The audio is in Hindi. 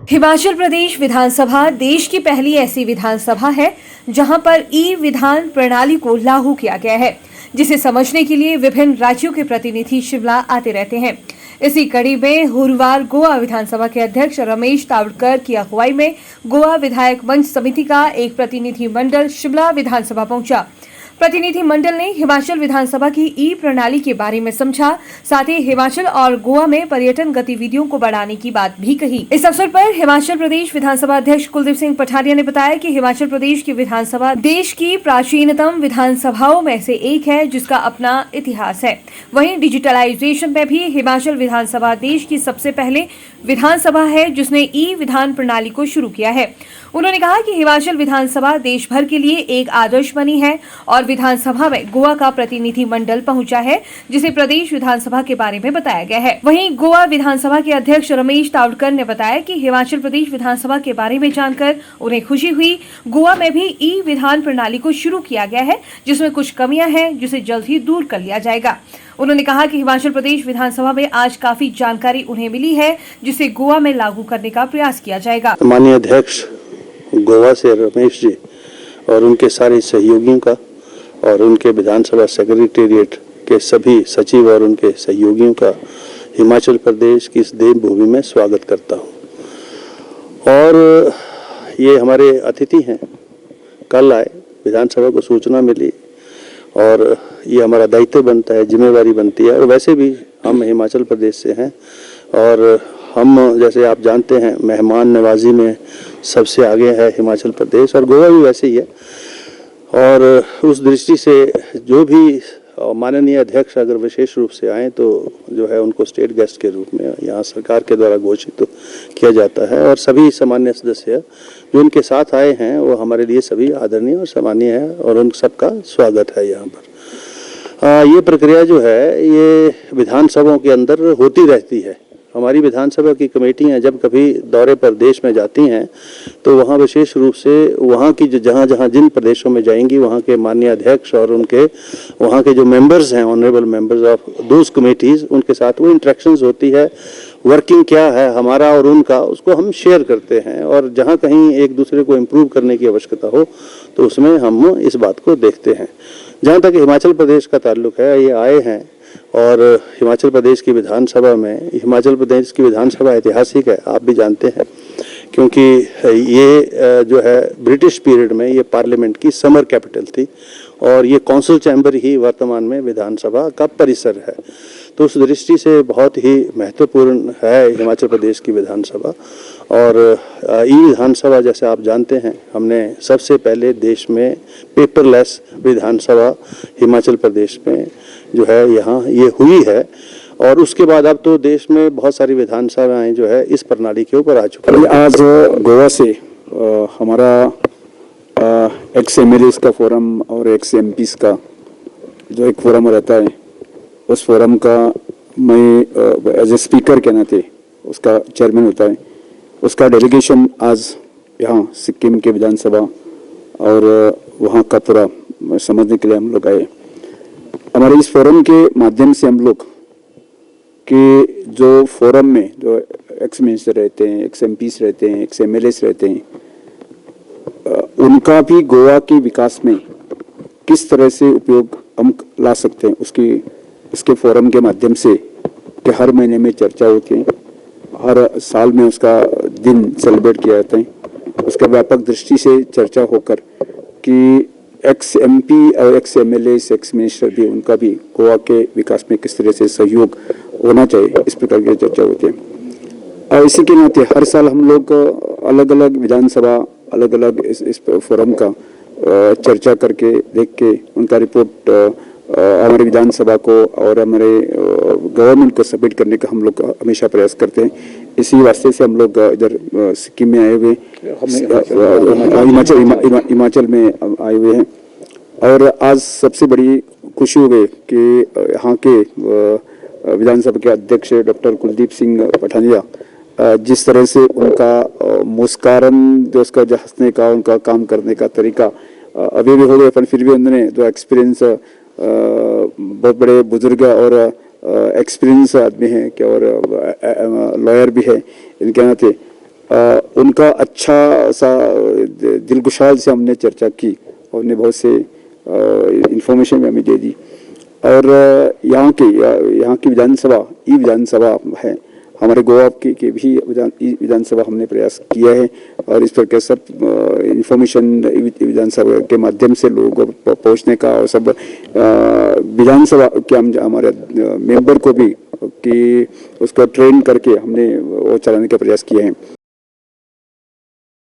हिमाचल प्रदेश विधानसभा देश की पहली ऐसी विधानसभा है जहां पर ई विधान प्रणाली को लागू किया गया है, जिसे समझने के लिए विभिन्न राज्यों के प्रतिनिधि शिमला आते रहते हैं। इसी कड़ी में गुरुवार गोवा विधानसभा के अध्यक्ष रमेश तावड़कर की अगुवाई में गोवा विधायक मंच समिति का एक प्रतिनिधि मंडल शिमला विधानसभा पहुंचा। प्रतिनिधि मंडल ने हिमाचल विधानसभा की ई प्रणाली के बारे में समझा, साथ ही हिमाचल और गोवा में पर्यटन गतिविधियों को बढ़ाने की बात भी कही। इस अवसर पर हिमाचल प्रदेश विधानसभा अध्यक्ष कुलदीप सिंह पठानिया ने बताया कि हिमाचल प्रदेश की विधानसभा देश की प्राचीनतम विधानसभाओं में से एक है, जिसका अपना इतिहास है। वहीं डिजिटलाइजेशन में भी हिमाचल विधानसभा देश की सबसे पहले विधानसभा है जिसने ई विधान प्रणाली को शुरू किया है। उन्होंने कहा कि हिमाचल विधानसभा देश भर के लिए एक आदर्श बनी है और विधानसभा में गोवा का प्रतिनिधि मंडल पहुंचा है, जिसे प्रदेश विधानसभा के बारे में बताया गया है। वहीं गोवा विधानसभा के अध्यक्ष रमेश तावड़कर ने बताया कि हिमाचल प्रदेश विधानसभा के बारे में जानकर उन्हें खुशी हुई। गोवा में भी ई विधान प्रणाली को शुरू किया गया है, जिसमें कुछ कमियां हैं जिसे जल्द ही दूर कर लिया जाएगा। उन्होंने कहा कि हिमाचल प्रदेश विधानसभा में आज काफी जानकारी उन्हें मिली है, जिसे गोवा में लागू करने का प्रयास किया जाएगा। माननीय अध्यक्ष गोवा से रमेश जी और उनके सारे सहयोगियों का और उनके विधानसभा सेक्रेटेरिएट के सभी सचिव और उनके सहयोगियों का हिमाचल प्रदेश की इस देवभूमि में स्वागत करता हूं। और ये हमारे अतिथि हैं, कल आए, विधानसभा को सूचना मिली और ये हमारा दायित्व बनता है, जिम्मेवारी बनती है। और वैसे भी हम हिमाचल प्रदेश से हैं और हम, जैसे आप जानते हैं, मेहमान नवाजी में सबसे आगे है हिमाचल प्रदेश और गोवा भी वैसे ही है। और उस दृष्टि से जो भी माननीय अध्यक्ष अगर विशेष रूप से आए तो जो है उनको स्टेट गेस्ट के रूप में यहाँ सरकार के द्वारा घोषित किया जाता है। और सभी सामान्य सदस्य जो उनके साथ आए हैं वो हमारे लिए सभी आदरणीय और सम्मानीय है और उन सबका स्वागत है यहाँ पर। ये प्रक्रिया जो है ये विधानसभाओं के अंदर होती रहती है। हमारी विधानसभा की कमेटियां जब कभी दौरे पर देश में जाती हैं तो वहाँ विशेष रूप से वहाँ की जो जहाँ जिन प्रदेशों में जाएंगी वहाँ के माननीय अध्यक्ष और उनके वहाँ के जो मेंबर्स हैं, honourable members of those committees, उनके साथ वो इंटरेक्शंस होती है। वर्किंग क्या है हमारा और उनका, उसको हम शेयर करते हैं और जहाँ कहीं एक दूसरे को इम्प्रूव करने की आवश्यकता हो तो उसमें हम इस बात को देखते हैं। जहाँ तक हिमाचल प्रदेश का ताल्लुक है, ये आए हैं और हिमाचल प्रदेश की विधानसभा में, हिमाचल प्रदेश की विधानसभा ऐतिहासिक है, आप भी जानते हैं, क्योंकि ये जो है ब्रिटिश पीरियड में ये पार्लियामेंट की समर कैपिटल थी और ये काउंसिल चैम्बर ही वर्तमान में विधानसभा का परिसर है। तो उस दृष्टि से बहुत ही महत्वपूर्ण है हिमाचल प्रदेश की विधानसभा। और ई विधानसभा, जैसे आप जानते हैं, हमने सबसे पहले देश में पेपरलेस विधानसभा हिमाचल प्रदेश में जो है यहाँ ये हुई है। और उसके बाद अब तो देश में बहुत सारी विधानसभाएं जो है इस प्रणाली के ऊपर आ चुकी है। आज गोवा से हमारा एक्स एमएलएस का फोरम और एक्स एमपीस का जो एक फोरम रहता है, उस फोरम का मैं एज ए स्पीकर के नाते उसका चेयरमैन होता है। उसका डेलीगेशन आज यहाँ सिक्किम के विधानसभा और वहाँ का पूरा समझने के लिए हम लोग आए। हमारे इस फोरम के माध्यम से हम लोग कि जो फोरम में जो एक्स मिनिस्टर रहते हैं, एक्स एमपीस रहते हैं, एक्स एमएलएस रहते हैं, उनका भी गोवा के विकास में किस तरह से उपयोग हम ला सकते हैं, इसके फोरम के माध्यम से कि हर महीने में चर्चा होती है, हर साल में उसका दिन सेलिब्रेट किया जाता है। उसका व्यापक दृष्टि से चर्चा होकर कि एक्स एमपी और एक्स एमएलए, एक्स मिनिस्टर भी, उनका भी गोवा के विकास में किस तरह से सहयोग होना चाहिए, इस प्रकार की चर्चा होती है। और इसी के नाते हर साल हम लोग अलग अलग विधानसभा, अलग अलग इस फोरम का चर्चा करके देख के उनका रिपोर्ट हमारे विधानसभा को और हमारे गवर्नमेंट को सबमिट करने का हम लोग हमेशा प्रयास करते हैं। इसी वास्ते से हम लोग इधर सिक्किम में आए हुए, हिमाचल में आए हुए हैं। और आज सबसे बड़ी खुशी हो गई कि यहाँ के विधानसभा के अध्यक्ष डॉक्टर कुलदीप सिंह पठानिया, जिस तरह से उनका मुस्कान, जो उसका जो हंसने का, उनका काम करने का तरीका अभी भी हो गए, पर फिर भी उन्होंने जो एक्सपीरियंस, बहुत बड़े बुजुर्ग और एक्सपीरियंस आदमी हैं कि और लॉयर भी है, इनके नाते उनका अच्छा सा दिलगुशाल से हमने चर्चा की और उन्हें बहुत से इंफॉर्मेशन हमें दे दी। और यहाँ की विधानसभा ई विधानसभा है, हमारे गोवा की भी विधानसभा हमने प्रयास किया है और इस प्रकार सब इंफॉर्मेशन विधानसभा के माध्यम से लोगों को पहुँचने का और सब विधानसभा के हमारे मेंबर को भी कि उसको ट्रेन करके हमने वो चलाने का प्रयास किए हैं।